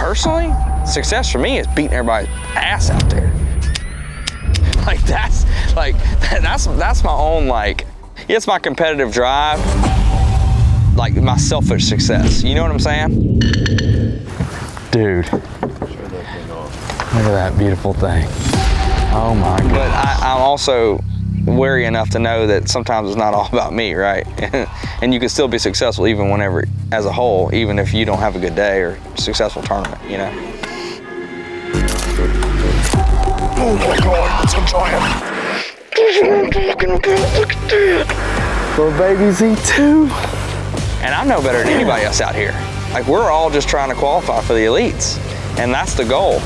personally, success for me is beating everybody's ass out there. Like that's my own, like, it's my competitive drive, like my selfish success. You know what I'm saying? Dude, look at that beautiful thing. Oh my God. But I'm also wary enough to know that sometimes it's not all about me, right? And you can still be successful even whenever, as a whole, even if you don't have a good day or successful tournament, you know? Oh my God, that's a giant. Look at that. Little baby Z2. And I'm no better than anybody else out here. Like, we're all just trying to qualify for the elites, and that's the goal.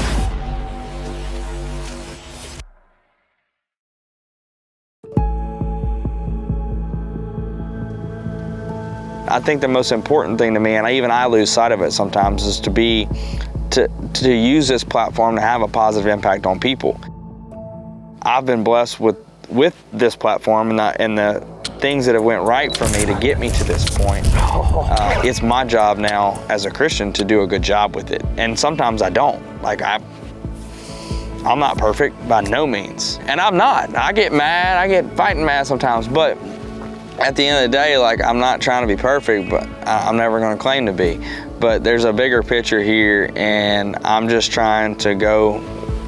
I think the most important thing to me, and even I lose sight of it sometimes, is to use this platform to have a positive impact on people. I've been blessed with this platform and the things that have went right for me to get me to this point. It's my job now as a Christian to do a good job with it. And sometimes I don't. Like, I'm not perfect by no means. And I'm not. I get mad, I get fighting mad sometimes, but at the end of the day, like, I'm not trying to be perfect, but I'm never gonna claim to be. But there's a bigger picture here, and I'm just trying to go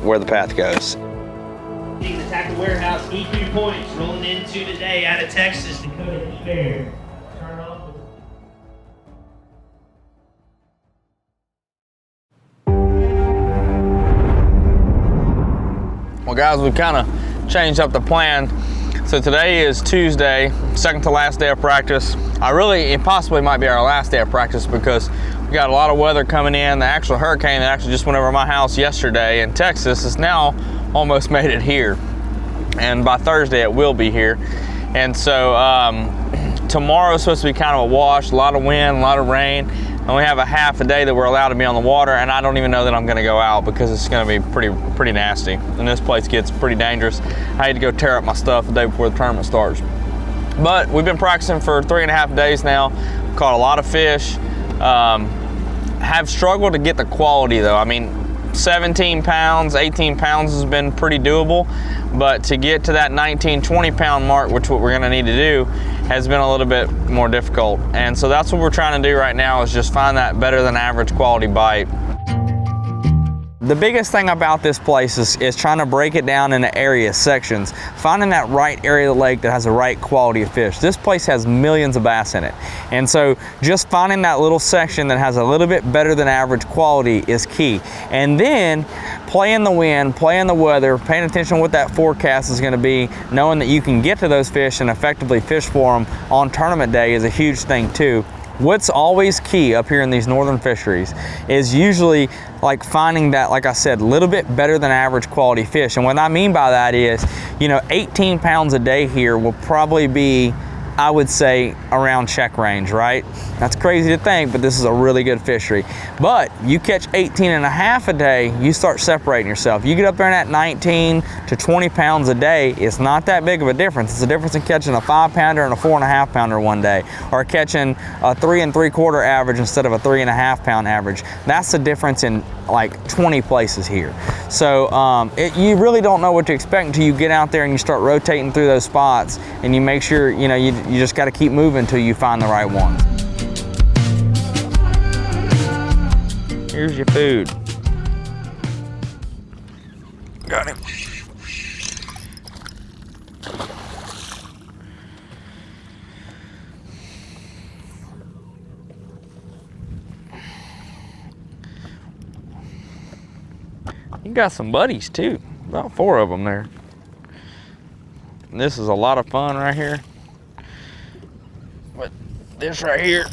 where the path goes. The Tackle Warehouse E3 points rolling into today out of Texas, Dakota Ebare. Turn off. Well, guys, we kind of changed up the plan. So today is Tuesday, second to last day of practice. It possibly might be our last day of practice because we got a lot of weather coming in. The actual hurricane that actually just went over my house yesterday in Texas is now almost made it here. And by Thursday it will be here. And so tomorrow is supposed to be kind of a wash, a lot of wind, a lot of rain. And we have a half a day that we're allowed to be on the water, and I don't even know that I'm gonna go out because it's gonna be pretty nasty. And this place gets pretty dangerous. I had to go tear up my stuff the day before the tournament starts. But we've been practicing for 3.5 days now. Caught a lot of fish. Have struggled to get the quality though. I mean, 17 pounds, 18 pounds has been pretty doable, but to get to that 19, 20 pound mark, which what we're gonna need to do, has been a little bit more difficult. And so that's what we're trying to do right now, is just find that better than average quality bite. The biggest thing about this place is trying to break it down into area sections, finding that right area of the lake that has the right quality of fish. This place has millions of bass in it. And so just finding that little section that has a little bit better than average quality is key. And then playing the wind, playing the weather, paying attention to what that forecast is gonna be, knowing that you can get to those fish and effectively fish for them on tournament day is a huge thing too. What's always key up here in these northern fisheries is usually like finding that, like I said, a little bit better than average quality fish. And what I mean by that is, 18 pounds a day here will probably be, I would say, around check range, right? That's crazy to think, but this is a really good fishery. But you catch 18 and a half a day, you start separating yourself. You get up there in that 19 to 20 pounds a day, it's not that big of a difference. It's the difference in catching a 5-pounder and a 4.5 pounder one day, or catching a 3 3/4 average instead of a 3.5 pound average. That's the difference in like 20 places here. So you really don't know what to expect until you get out there and you start rotating through those spots, and you make sure, you just got to keep moving until you find the right ones. Here's your food. Got him. You got some buddies too, about 4 of them there. And this is a lot of fun right here. But this right here,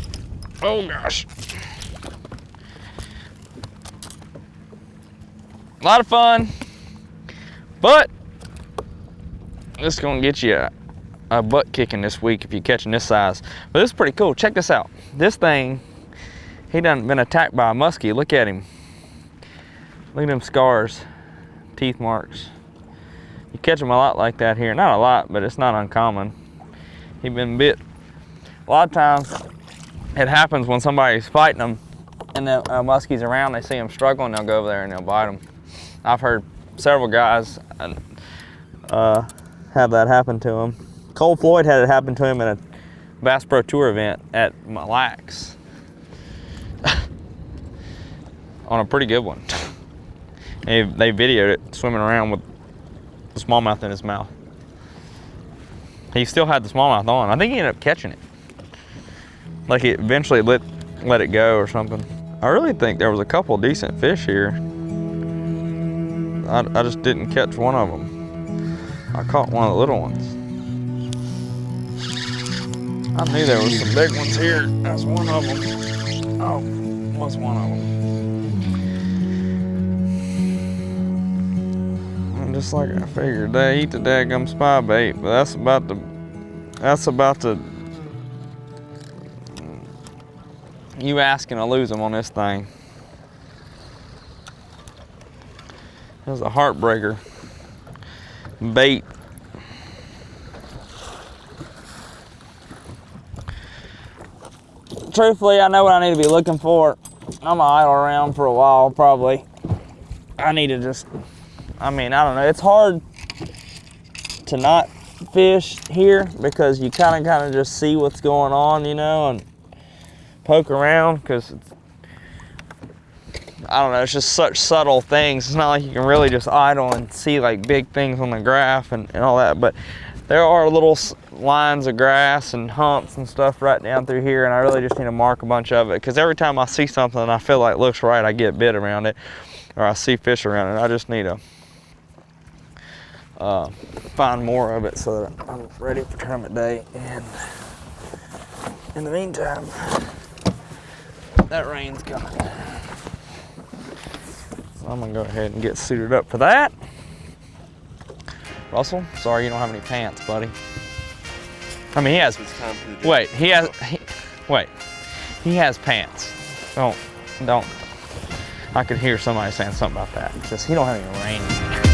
oh gosh. A lot of fun, but this is gonna get you a butt kicking this week if you're catching this size. But this is pretty cool. Check this out. This thing, he done been attacked by a muskie. Look at him. Look at them scars, teeth marks. You catch them a lot like that here. Not a lot, but it's not uncommon. He been bit. A lot of times it happens when somebody's fighting them and the muskies around, they see them struggling, they'll go over there and they'll bite them. I've heard several guys have that happen to him. Cole Floyd had it happen to him at a Bass Pro Tour event at Mille Lacs. On a pretty good one. They videoed it swimming around with the smallmouth in his mouth. He still had the smallmouth on. I think he ended up catching it. Like it eventually let it go or something. I really think there was a couple decent fish here. I just didn't catch one of them. I caught one of the little ones. I knew there was some big ones here. That's one of them. Oh, what's one of them? And just like I figured, they eat the daggum spy bait, but that's about to. You asking to lose them on this thing. It was a heartbreaker. Bait. Truthfully, I know what I need to be looking for. I'm gonna idle around for a while, probably. I need to just, I don't know. It's hard to not fish here because you kind of just see what's going on, you know, and poke around because I don't know, it's just such subtle things. It's not like you can really just idle and see like big things on the graph and all that, but there are little lines of grass and humps and stuff right down through here, and I really just need to mark a bunch of it because every time I see something and I feel like it looks right, I get bit around it or I see fish around it. I just need to find more of it so that I'm ready for tournament day. And in the meantime, that rain's coming. So I'm gonna go ahead and get suited up for that. Russell, sorry you don't have any pants, buddy. I mean, he has. Wait, he has pants. Don't. I could hear somebody saying something about that. It's just he don't have any rain pants.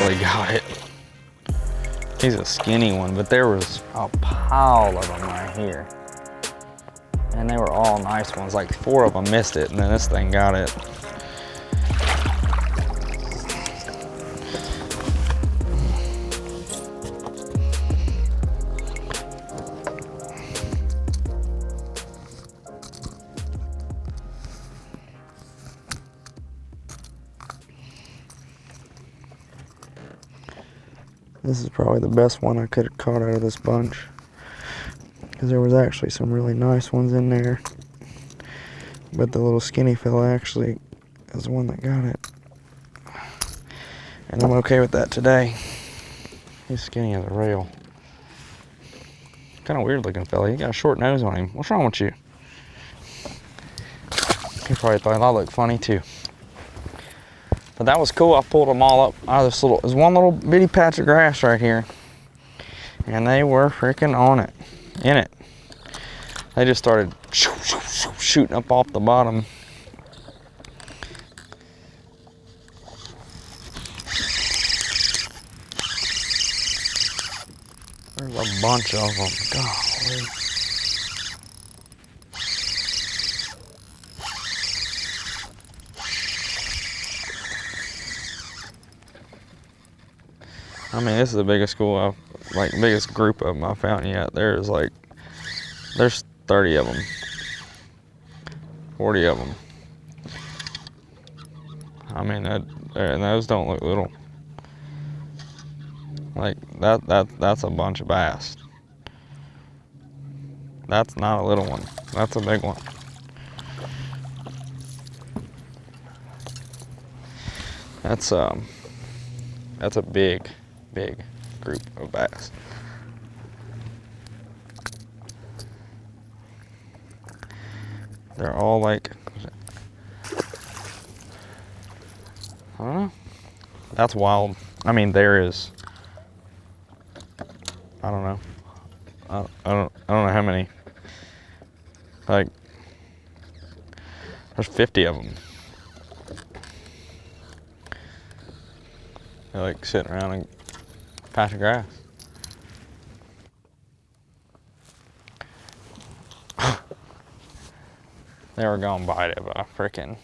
Really got it. He's a skinny one, but there was a pile of them right here. And they were all nice ones. Like 4 of them missed it, and then this thing got it. This is probably the best one I could have caught out of this bunch, because there was actually some really nice ones in there, but the little skinny fella actually is the one that got it, and I'm okay with that today. He's skinny as a rail. Kind of weird looking fella. He got a short nose on him. What's wrong with you? He probably thought I looked funny too. But that was cool. I pulled them all up out of this there's one little bitty patch of grass right here. And they were freaking on it, in it. They just started shooting up off the bottom. There's a bunch of them, golly. I mean, this is the biggest school biggest group of them I've found yet. There's 30 of them, 40 of them. I mean, and those don't look little. Like that's a bunch of bass. That's not a little one. That's a big one. That's a big group of bass. They're all like, I don't know. That's wild. I mean, there is, I don't know. I don't know how many. Like, there's 50 of them. They're like sitting around a patch of grass. They were gonna bite it, but I freaking.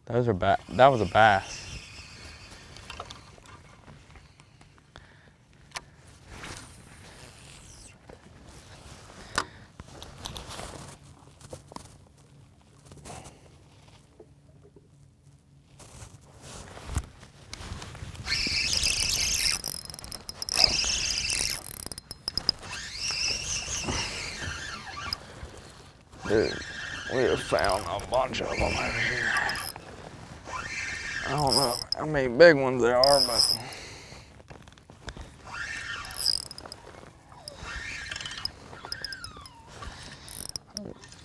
Those are that was a bass. Dude, we have found a bunch of them over here. I don't know how many big ones there are, but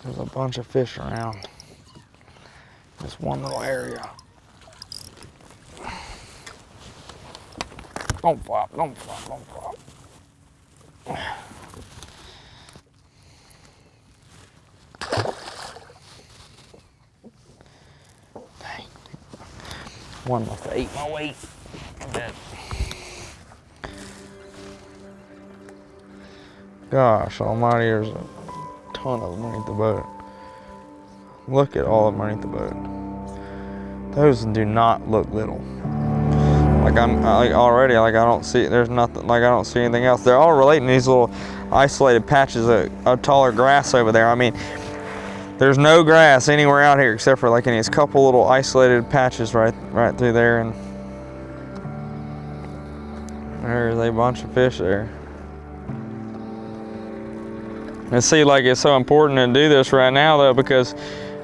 there's a bunch of fish around this one little area. Don't flop, don't flop, don't flop. One must have ate my weight. I bet. Gosh almighty, there's a ton of them underneath the boat. Look at all of them underneath the boat. Those do not look little. Like already, like I don't see, there's nothing, like I don't see anything else. They're all relating to these little isolated patches of taller grass over there. I mean, there's no grass anywhere out here except for like in these couple little isolated patches right through there, and there's a bunch of fish there. And see, like it's so important to do this right now though, because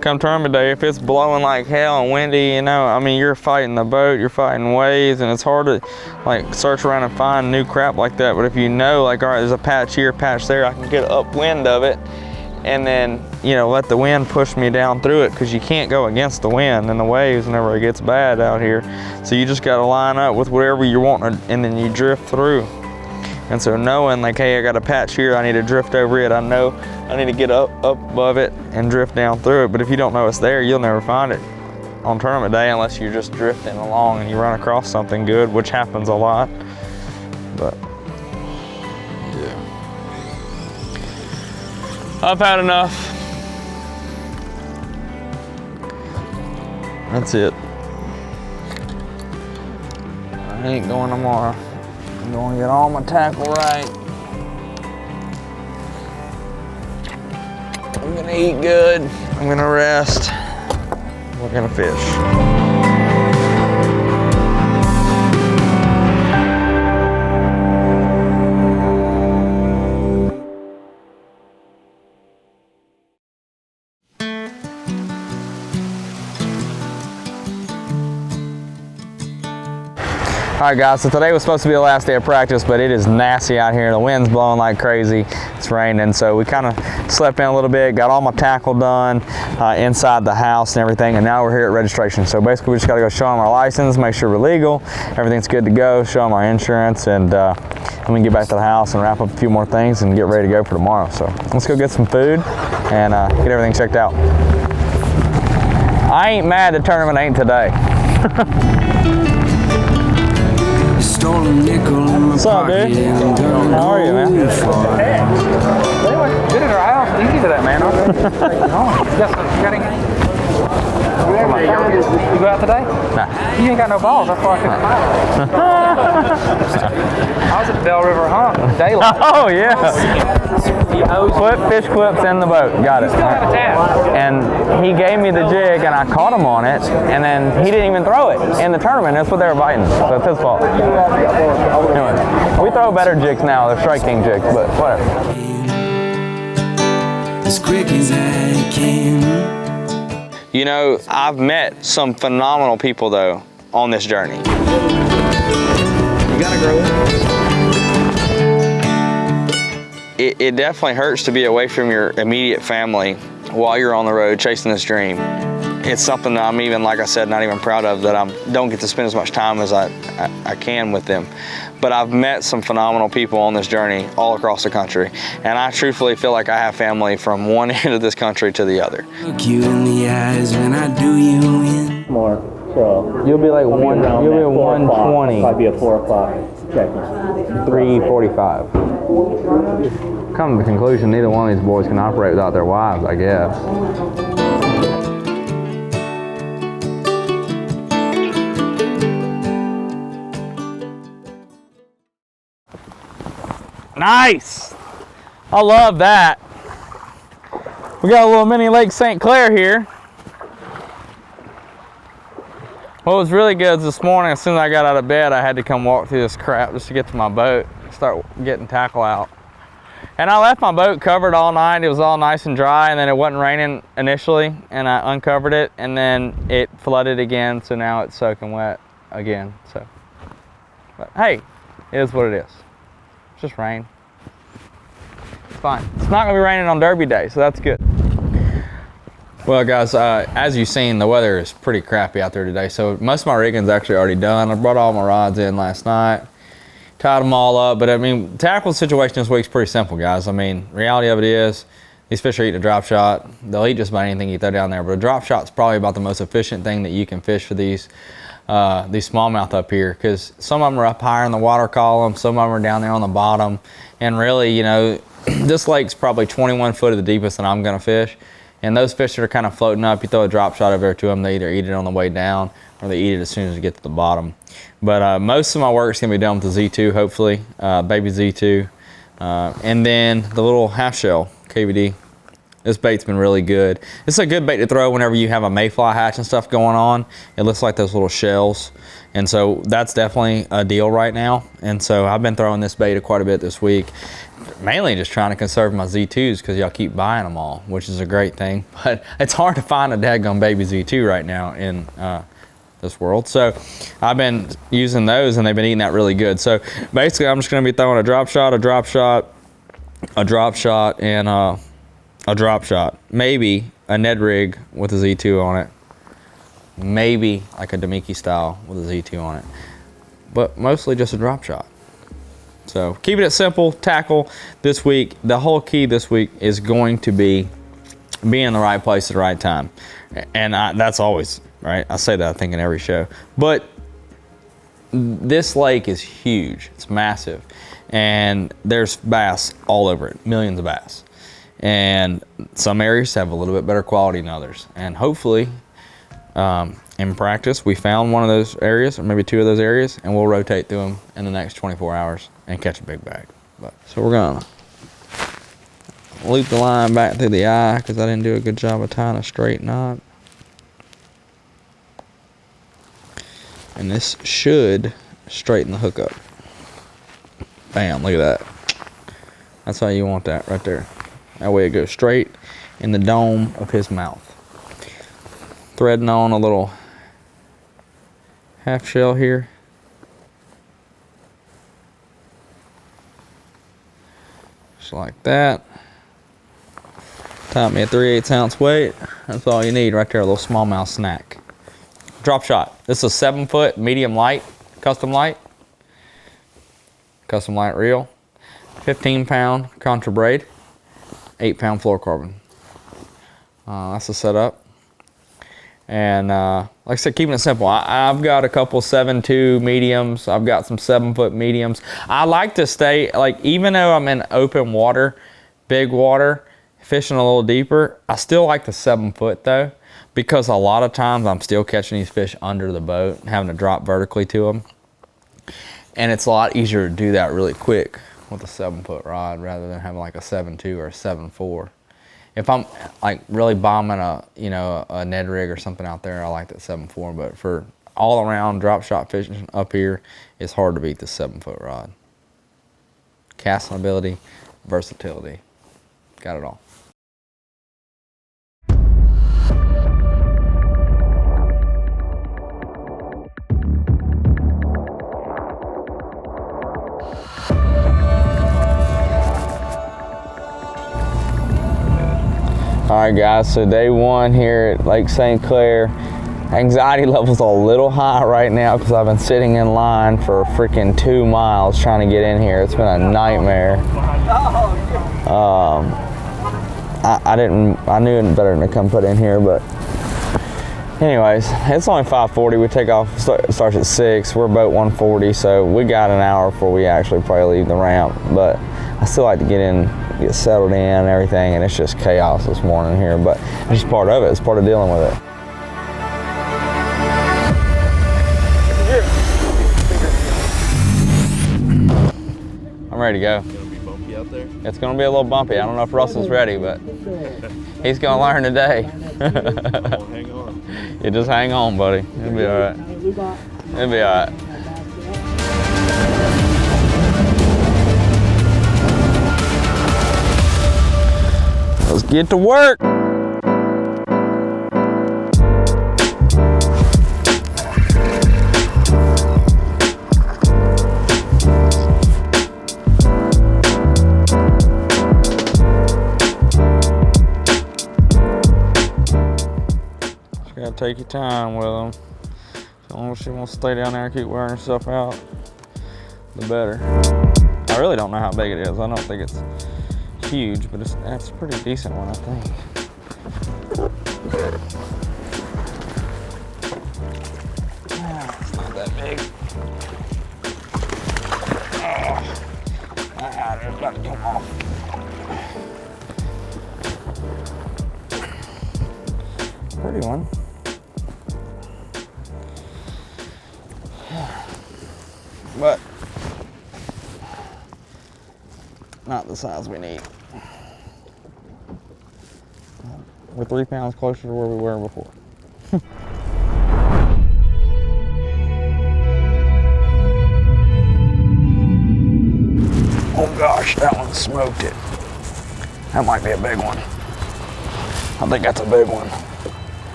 come tournament day, if it's blowing like hell and windy, you know, I mean, you're fighting the boat, you're fighting waves, and it's hard to like search around and find new crap like that. But if you know, like, all right, there's a patch here, patch there, I can get upwind of it, and then, you know, let the wind push me down through it, because you can't go against the wind and the waves whenever it gets bad out here. So you just got to line up with whatever you want, and then you drift through. And so knowing like, hey, I got a patch here, I need to drift over it, I know I need to get up above it and drift down through it. But if you don't know it's there, you'll never find it on tournament day unless you're just drifting along and you run across something good, which happens a lot. But yeah, I've had enough. That's it. I ain't going tomorrow. I'm going to get all my tackle right. I'm going to eat good. I'm going to rest. We're going to fish. All right guys, so today was supposed to be the last day of practice, but it is nasty out here. The wind's blowing like crazy. It's raining, so we kind of slept in a little bit, got all my tackle done inside the house and everything, and now we're here at registration. So basically we just got to go show them our license, make sure we're legal, everything's good to go, show them our insurance, and then we can get back to the house and wrap up a few more things and get ready to go for tomorrow. So let's go get some food and get everything checked out. I ain't mad the tournament ain't today. What's up, dude? How are you, man? Hey. Get it right off. Easy to that, man. You go out today? Nah. You ain't got no balls. That's why I couldn't find them. I was at Bell River Hunt daylight. Oh, yeah. Fish clips in the boat. Got it. And he gave me the jig, and I caught him on it, and then he didn't even throw it in the tournament. That's what they were biting. So it's his fault. Anyway, we throw better jigs now. They're Strike King jigs, but whatever. As quick as I can. You know, I've met some phenomenal people though on this journey. You gotta grow up. It definitely hurts to be away from your immediate family while you're on the road chasing this dream. It's something that I'm even, like I said, not even proud of, that I don't get to spend as much time as I can with them. But I've met some phenomenal people on this journey all across the country. And I truthfully feel like I have family from one end of this country to the other. Look you in the eyes when I do you in. More, so you'll be like you'll be 120. Might be a 4 o'clock. 3:45. Come to the conclusion, neither one of these boys can operate without their wives, I guess. Nice! I love that. We got a little mini Lake St. Clair here. What was really good is this morning, as soon as I got out of bed, I had to come walk through this crap just to get to my boat, start getting tackle out. And I left my boat covered all night. It was all nice and dry, and then it wasn't raining initially, and I uncovered it, and then it flooded again, so now it's soaking wet again. So, but hey, it is what it is. It's just rain. It's fine. It's not gonna be raining on Derby Day, so that's good. Well guys, as you've seen, the weather is pretty crappy out there today, so most of my rigging's actually already done. I brought all my rods in last night, tied them all up, but I mean, tackle situation this week's pretty simple, guys. I mean, reality of it is, these fish are eating a drop shot. They'll eat just about anything you throw down there, but a drop shot's probably about the most efficient thing that you can fish for these smallmouth up here, because some of them are up higher in the water column, some of them are down there on the bottom, and really, you know, this lake's probably 21 foot at the deepest that I'm gonna fish. And those fish that are kind of floating up, you throw a drop shot over there to them, they either eat it on the way down or they eat it as soon as you get to the bottom. But most of my work is going to be done with the Z2, hopefully, baby Z2. And then the little half shell KVD. This bait's been really good. It's a good bait to throw whenever you have a mayfly hatch and stuff going on. It looks like those little shells. And so that's definitely a deal right now. And so I've been throwing this bait quite a bit this week. Mainly just trying to conserve my Z2s because y'all keep buying them all, which is a great thing. But it's hard to find a daggone baby Z2 right now in this world. So I've been using those and they've been eating that really good. So basically I'm just gonna be throwing a drop shot, a drop shot, a drop shot, and a drop shot. Maybe a Ned rig with a Z2 on it. Maybe like a Demiki style with a Z2 on it. But mostly just a drop shot. So keeping it simple, tackle this week. The whole key this week is going to be being in the right place at the right time. And that's always, right? I say that I think in every show. But this lake is huge, it's massive. And there's bass all over it, millions of bass. And some areas have a little bit better quality than others. And hopefully, in practice, we found one of those areas, or maybe two of those areas, and we'll rotate through them in the next 24 hours and catch a big bag. So we're gonna loop the line back through the eye because I didn't do a good job of tying a straight knot. And this should straighten the hook up. Bam, look at that. That's how you want that right there. That way it goes straight in the dome of his mouth. Threading on a little half shell here. Just like that. Taught me a 3/8 ounce weight. That's all you need right there, a little smallmouth snack. Drop shot. This is a 7 foot medium light, custom light reel. 15 pound contra braid, 8 pound fluorocarbon. That's the setup. And like I said, keeping it simple. I've got a couple 7.2 mediums. I've got some 7 foot mediums. I like to stay, like, even though I'm in open water, big water, fishing a little deeper, I still like the 7 foot though, because a lot of times I'm still catching these fish under the boat and having to drop vertically to them. And it's a lot easier to do that really quick with a 7 foot rod rather than having like a 7.2 or a 7.4. If I'm like really bombing a Ned rig or something out there, I like that 7.4, but for all around drop shot fishing up here, it's hard to beat the 7 foot rod. Casting ability, versatility, got it all. All right guys, so day one here at Lake St. Clair. Anxiety level's a little high right now because I've been sitting in line for a freaking 2 miles trying to get in here. It's been a nightmare. I knew it better than to come put in here, but Anyways, it's only 5:40. We take off, starts at 6. We're about 140, so we got an hour before we actually probably leave the ramp. But I still like to get settled in and everything, and it's just chaos this morning here. But it's just part of it. It's part of dealing with it. I'm ready to go. It's gonna be bumpy out there? It's gonna be a little bumpy. I don't know if Russell's ready, but he's gonna learn today. Oh, hang on. You just hang on, buddy. It'll be all right. It'll be all right. Let's get to work. Gotta take your time with them. As long as she wants to stay down there and keep wearing herself out, the better. I really don't know how big it is. I don't think it's huge, but that's a pretty decent one, I think. It's not that big. Oh, it's about to come off. Pretty one. But not the size we need. We're 3 pounds closer to where we were before. Oh gosh, that one smoked it. That might be a big one. I think that's a big one.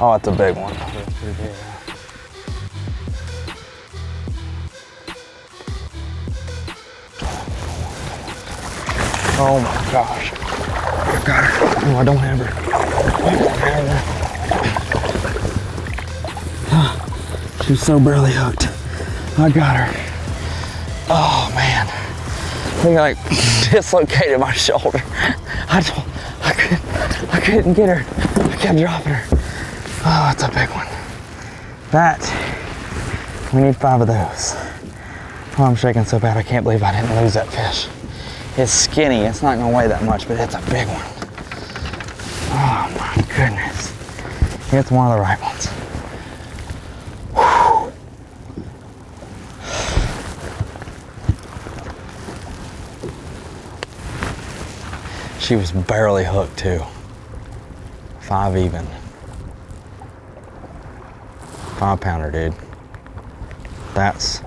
Oh, it's a big one. That's pretty big. Oh my gosh. I got her. No, I don't have her. I don't have her. She's so barely hooked. I got her. Oh man. I think I like dislocated my shoulder. I couldn't get her. I kept dropping her. Oh, that's a big one. We need 5 of those. Oh, I'm shaking so bad I can't believe I didn't lose that fish. It's skinny, it's not gonna weigh that much, but it's a big one. Oh my goodness. It's one of the right ones. Whew. She was barely hooked too. 5 even. 5-pounder, dude. That's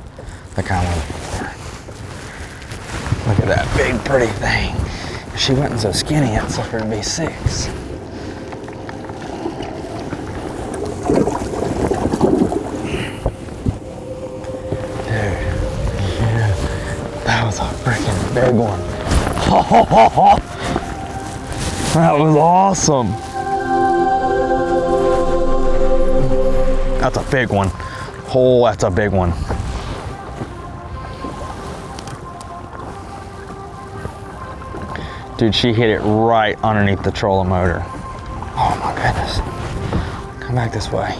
the kind of one. Look at that big, pretty thing. If she wasn't so skinny, that sucker would be 6. Dude, yeah, that was a freaking big one. That was awesome. That's a big one. Oh, that's a big one. Dude, she hit it right underneath the trolling motor. Oh my goodness. Come back this way.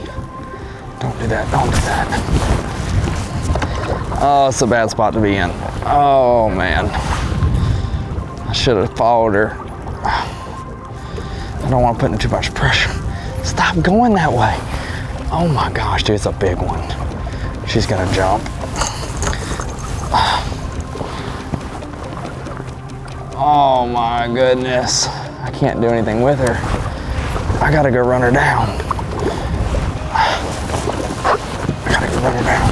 Don't do that, don't do that. Oh, it's a bad spot to be in. Oh man. I should have followed her. I don't want to put in too much pressure. Stop going that way. Oh my gosh, dude, it's a big one. She's gonna jump. Oh my goodness. I can't do anything with her. I gotta go run her down. I gotta go run her down.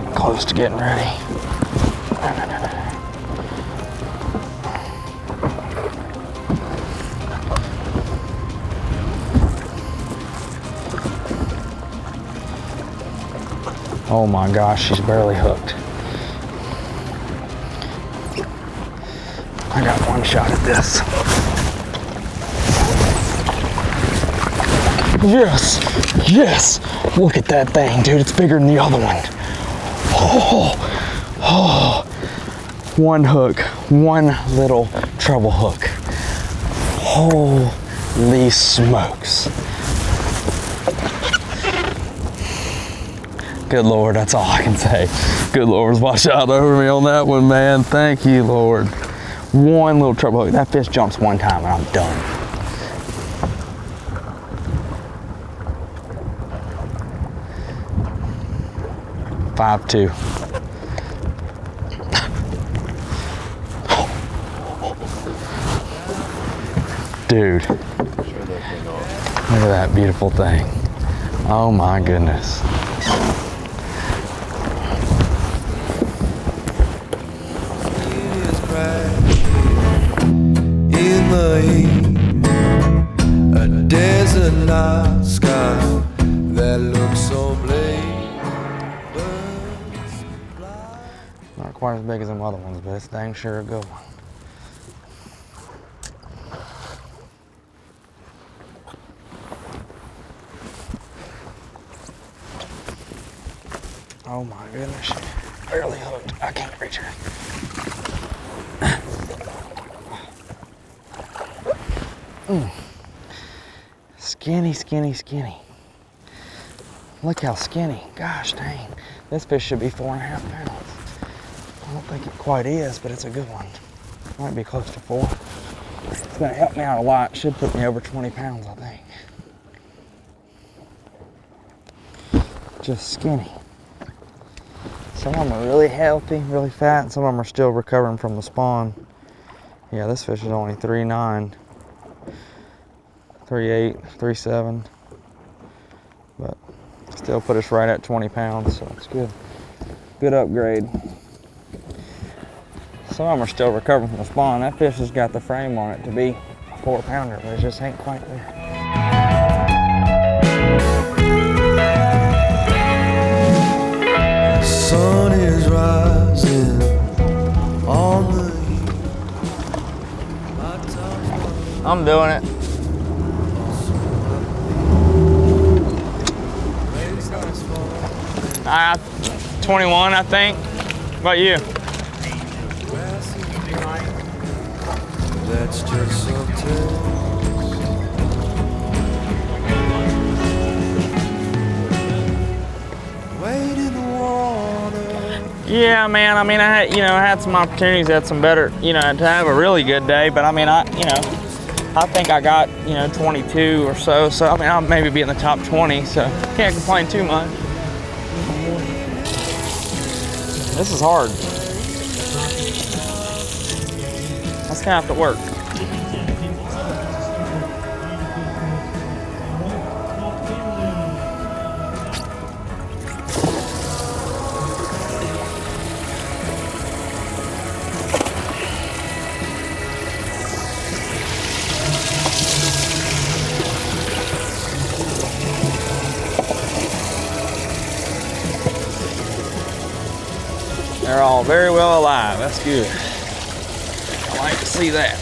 I'm close to getting ready. Oh my gosh, she's barely hooked. I got one shot at this. Yes, yes. Look at that thing, dude. It's bigger than the other one. Oh, oh. One hook, one little treble hook. Holy smokes. Good Lord, that's all I can say. Good Lord, watch out over me on that one, man. Thank you, Lord. One little treble hook. That fish jumps one time and I'm done. $5.2. Dude, look at that beautiful thing. Oh my goodness. In the heat, a desert night sky that looks so bleak. Not quite as big as them other ones, but it's dang sure a good one. Oh my goodness, barely hooked. I can't reach her. Skinny, skinny, skinny. Look how skinny. Gosh dang. This fish should be 4.5 pounds. I don't think it quite is, but it's a good one. Might be close to 4. It's gonna help me out a lot. Should put me over 20 pounds, I think. Just skinny. Some of them are really healthy, really fat, and some of them are still recovering from the spawn. Yeah, this fish is only 3.9, 3.8, 3.7, but still put us right at 20 pounds, so it's good. Good upgrade. Some of them are still recovering from the spawn. That fish has got the frame on it to be a 4-pounder, but it just ain't quite there. Sun is rising on the heat. I'm doing it. I 21, I think. What about you? That's just some taste. Wade in the water. Yeah, man. I mean, I had some opportunities, had some better, to have a really good day. But I mean, I think I got, 22 or so. So I mean, I'll maybe be in the top 20. So can't complain too much. This is hard. That's gonna have to work. They're all very well alive. That's good. I like to see that.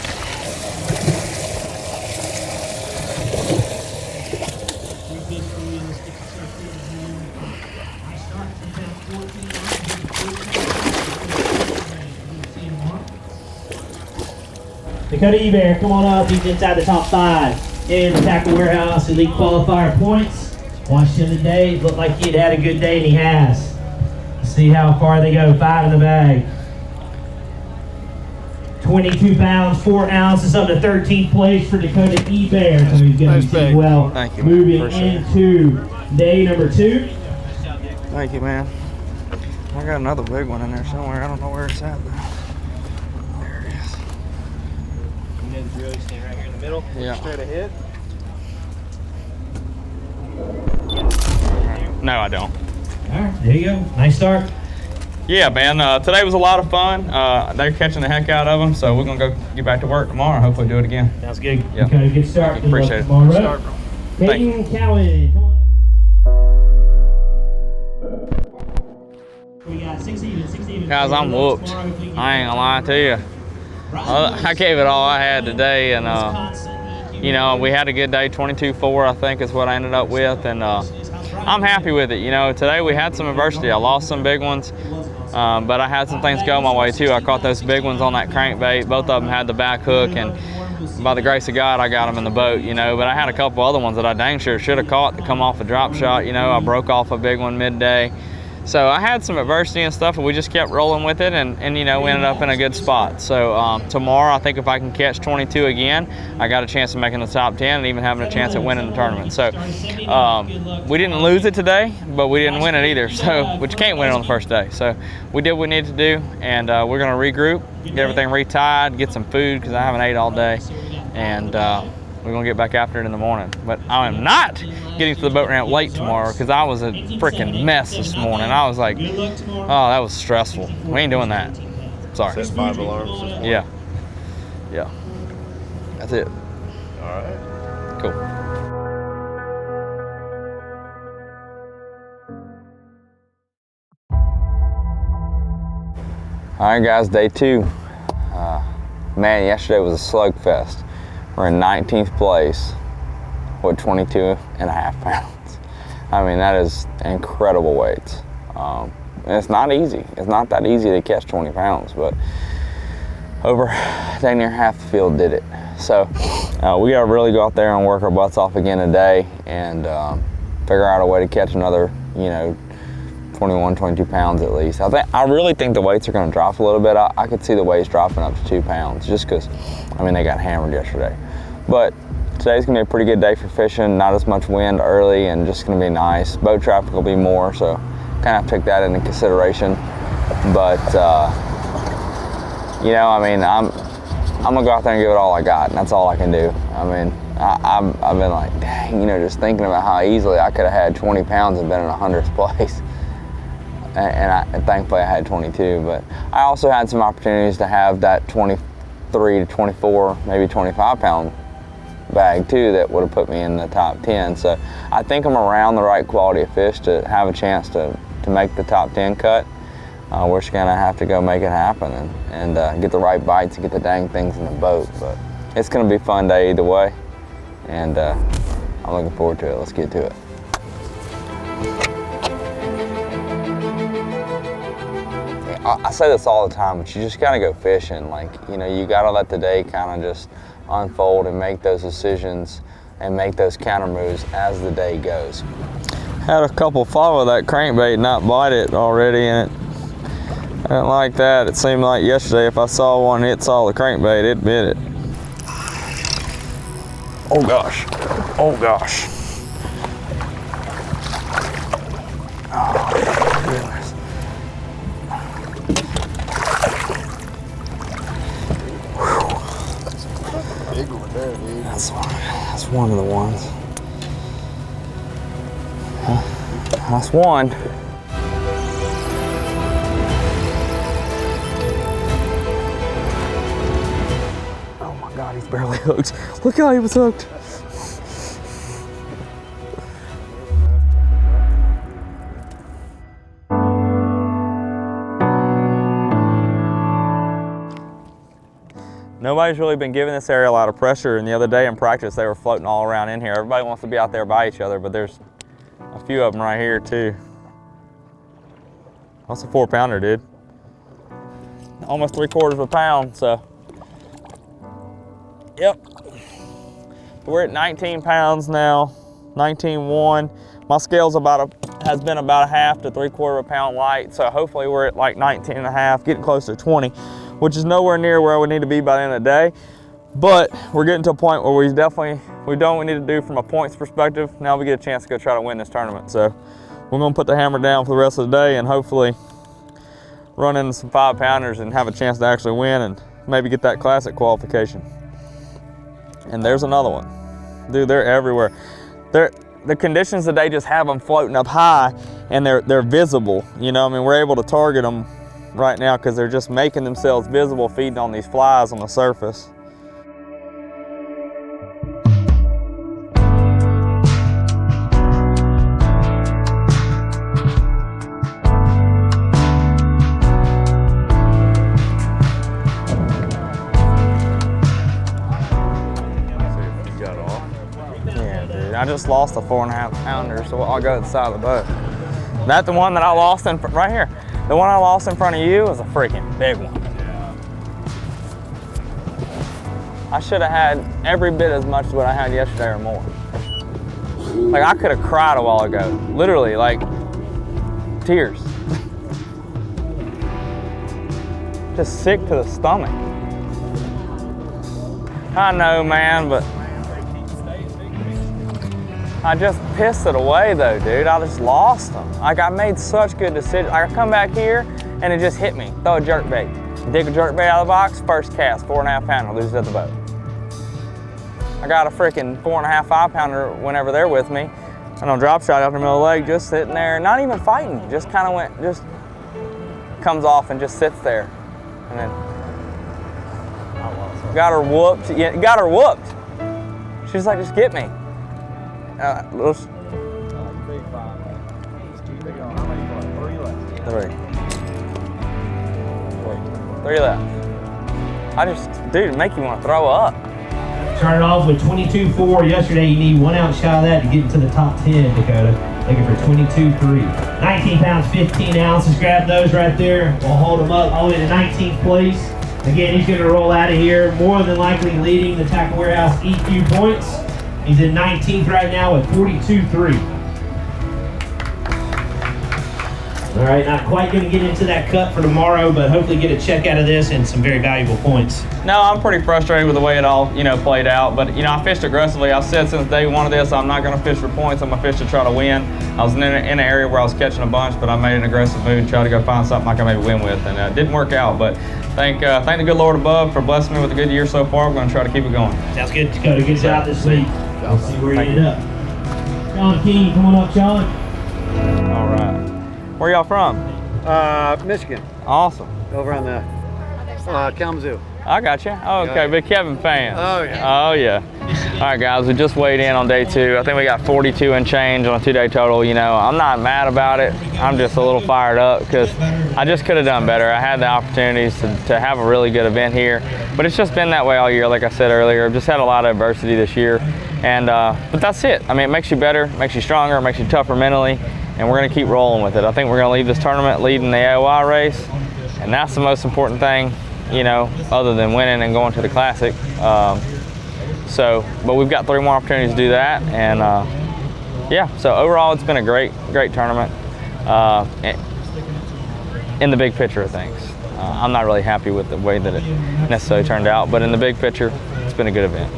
Dakota Ebare, come on up. He's inside the top 5 in the Tackle Warehouse Elite Qualifier points. Watched him today. Looked like he'd had a good day, and he has. See how far they go. 5 in the bag. 22 pounds, 4 ounces up to 13th place for Dakota Ebare. So he's going to be well. Thank you, moving appreciate into day number 2. Thank you, man. I got another big one in there somewhere. I don't know where it's at though. There it is. You know the drill, you stand right here in the middle. Yeah. Straight ahead. No, I don't. All right, there you go. Nice start. Yeah, man. Today was a lot of fun. They're catching the heck out of them, so we're gonna go get back to work tomorrow. Hopefully, do it again. Sounds good. Yeah. Okay, good start. Good Appreciate it. luck Good tomorrow. start, bro. Peyton Cowan, come on up. We got 6 even. Guys, I'm whooped. I ain't gonna lie to you. I gave it all I had today, and you know, we had a good day. 22.4, I think, is what I ended up with, and I'm happy with it. You know, today we had some adversity. I lost some big ones, but I had some things go my way too. I caught those big ones on that crankbait. Both of them had the back hook, and by the grace of God, I got them in the boat, you know. But I had a couple other ones that I dang sure should have caught to come off a drop shot. You know, I broke off a big one midday. So I had some adversity and stuff, and we just kept rolling with it, and you know, we ended up in a good spot. So tomorrow, I think if I can catch 22 again, I got a chance of making the top 10 and even having a chance at winning the tournament. So we didn't lose it today, but we didn't win it either. So, but you can't win it on the first day. So we did what we needed to do, and we're gonna regroup, get everything retied, get some food because I haven't ate all day, and we're gonna get back after it in the morning. But I am not getting to the boat ramp late tomorrow because I was a freaking mess this morning. I was like, oh, that was stressful. We ain't doing that. Sorry. Set 5 alarms this morning? Yeah. Yeah. That's it. All right. Cool. All right, guys, day 2. Man, yesterday was a slugfest. We're in 19th place with 22.5 pounds. I mean, that is incredible weights. And it's not easy. It's not that easy to catch 20 pounds, but over dang near half the field did it. So we gotta really go out there and work our butts off again today and figure out a way to catch another, you know, 21, 22 pounds at least. I really think the weights are gonna drop a little bit. I could see the weights dropping up to 2 pounds just because, I mean, they got hammered yesterday. But today's gonna be a pretty good day for fishing, not as much wind early and just gonna be nice. Boat traffic will be more, so kind of take that into consideration. But, you know, I mean, I'm gonna go out there and give it all I got, and that's all I can do. I mean, I've been like, dang, you know, just thinking about how easily I could have had 20 pounds and been in 100th place. And thankfully I had 22, but I also had some opportunities to have that 23 to 24, maybe 25 pound bag too that would have put me in the top 10. So I think I'm around the right quality of fish to have a chance to make the top 10 cut. We're just gonna have to go make it happen and get the right bites and get the dang things in the boat. But it's gonna be a fun day either way, and I'm looking forward to it. Let's get to it. I say this all the time, but you just gotta go fishing. Like, you know, you gotta let the day kind of just unfold and make those decisions and make those counter moves as the day goes. Had a couple follow that crankbait, not bite it already, and I didn't like that. It seemed like yesterday if I saw one hit saw the crankbait, it bit it. Oh gosh, oh gosh. Oh my goodness. Big one there, dude. That's one of the ones. That's one. Oh my God, he's barely hooked. Look how he was hooked. Nobody's really been giving this area a lot of pressure, and the other day in practice they were floating all around in here. Everybody wants to be out there by each other, but there's a few of them right here too. That's a 4-pounder, dude. Almost 3/4 pound, so. Yep. We're at 19 pounds now, 19.1. My scale's has been about a 1/2 to 3/4 pound light, so hopefully we're at like 19.5, getting close to 20, which is nowhere near where we need to be by the end of the day. But we're getting to a point where we've done what we need to do from a points perspective. Now we get a chance to go try to win this tournament. So we're gonna put the hammer down for the rest of the day and hopefully run into some 5-pounders and have a chance to actually win and maybe get that classic qualification. And there's another one. Dude, they're everywhere. The conditions today just have them floating up high and they're visible. You know, I mean, we're able to target them right now because they're just making themselves visible, feeding on these flies on the surface. You got just lost a 4.5 pounder, so I'll go to the side of the boat. That the one that I lost in, right here. The one I lost in front of you was a freaking big one. I should have had every bit as much as what I had yesterday or more. Like, I could have cried a while ago. Literally, like, tears. Just sick to the stomach. I know, man, but I just pissed it away though, dude. I just lost them. Like, I made such good decisions. I come back here and it just hit me. Throw a jerk bait. Dig a jerk bait out of the box, first cast, 4.5 pounder, lose it at the boat. I got a freaking 4.5, 5 pounder whenever they're with me. And on drop shot out the middle of the lake, just sitting there, not even fighting. Just kind of went, just comes off and just sits there. And then got her whooped. Yeah, got her whooped. She's like, just get me. Three left. I just, dude, make you want to throw up. Started off with 22.4 yesterday. You need 1 ounce shot of that to get into the top 10, Dakota. Looking for 22.3. 19 pounds, 15 ounces. Grab those right there. We'll hold them up all the way to 19th place. Again, he's going to roll out of here, more than likely leading the Tackle Warehouse EQ points. He's in 19th right now with 42.3. All right, not quite going to get into that cut for tomorrow, but hopefully get a check out of this and some very valuable points. No, I'm pretty frustrated with the way it all, played out. But, I fished aggressively. I've said since day one of this, I'm not going to fish for points. I'm going to fish to try to win. I was in an area where I was catching a bunch, but I made an aggressive move to try to go find something I can maybe win with. And it didn't work out. But thank the good Lord above for blessing me with a good year so far. We're going to try to keep it going. Sounds good, Dakota. Good job this week. We'll see where you end up. Sean King, come on up, Sean. All right. Where y'all from? Michigan, Awesome. over on the Kalamazoo. I got you. Oh, okay, Yeah. big Kevin fan. Oh, yeah. Oh, yeah. All right, guys, we just weighed in on day 2. I think we got 42 and change on a 2-day total. I'm not mad about it. I'm just a little fired up because I just could have done better. I had the opportunities to have a really good event here, but it's just been that way all year. Like I said earlier, I've just had a lot of adversity this year, and but that's it. I mean, it makes you better, makes you stronger, makes you tougher mentally, and we're going to keep rolling with it. I think we're going to leave this tournament leading the AOI race, and that's the most important thing, other than winning and going to the Classic. But we've got 3 more opportunities to do that, and yeah. So overall, it's been a great tournament in the big picture of things. I'm not really happy with the way that it necessarily turned out, but in the big picture, it's been a good event.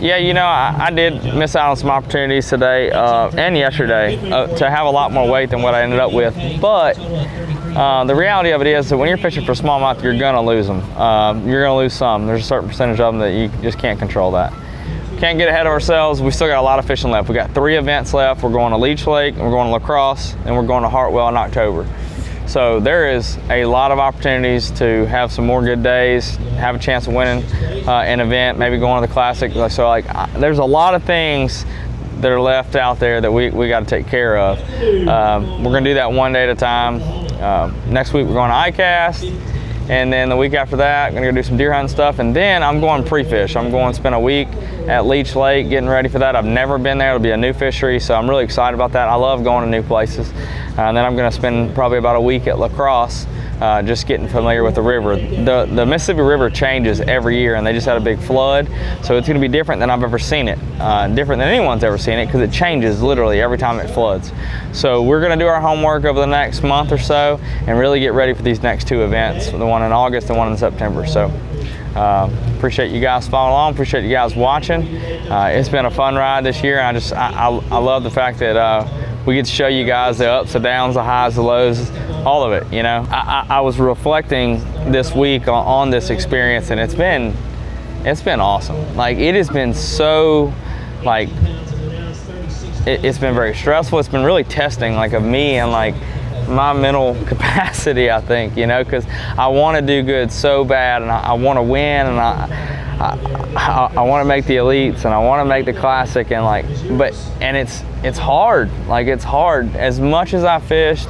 Yeah, I did miss out on some opportunities today and yesterday to have a lot more weight than what I ended up with. But the reality of it is that when you're fishing for smallmouth, you're going to lose them. You're going to lose some. There's a certain percentage of them that you just can't control that. Can't get ahead of ourselves. We still got a lot of fishing left. We got 3 events left. We're going to Leech Lake, and we're going to La Crosse, and we're going to Hartwell in October. So there is a lot of opportunities to have some more good days, have a chance of winning an event, maybe going to the Classic. So there's a lot of things that are left out there that we got to take care of. We're going to do that one day at a time. Next week we're going to ICAST, and then the week after that I'm going to go do some deer hunting stuff, and then I'm going pre-fish. I'm going to spend a week at Leech Lake getting ready for that. I've never been there. It'll be a new fishery, so I'm really excited about that. I love going to new places. And then I'm going to spend probably about a week at La Crosse, just getting familiar with the river. The Mississippi River changes every year, and they just had a big flood, so it's going to be different than I've ever seen it, different than anyone's ever seen it, because it changes literally every time it floods. So we're going to do our homework over the next month or so and really get ready for these next 2 events, the one in August and one in September. So appreciate you guys following along, appreciate you guys watching. It's been a fun ride this year, and I love the fact that we get to show you guys the ups, the downs, the highs, the lows, all of it. I was reflecting this week on this experience, and it's been awesome. Like, it has been so, like, it's been very stressful. It's been really testing, like, of me and like my mental capacity, I think, because I want to do good so bad, and I want to win, and I want to make the elites, and I want to make the Classic, and it's hard. Like, it's hard. As much as I fished,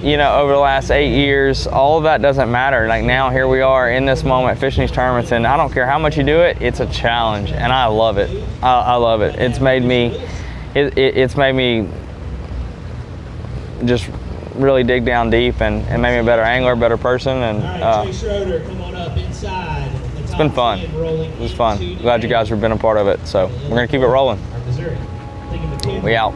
you know, over the last 8 years, all of that doesn't matter. Like now, here we are in this moment fishing these tournaments, and I don't care how much you do it, it's a challenge, and I love it. I love it. It's made me, it's made me just really dig down deep and made me a better angler, better person, and it's been fun. It was fun. Glad you guys have been a part of it. So we're gonna keep it rolling. We out.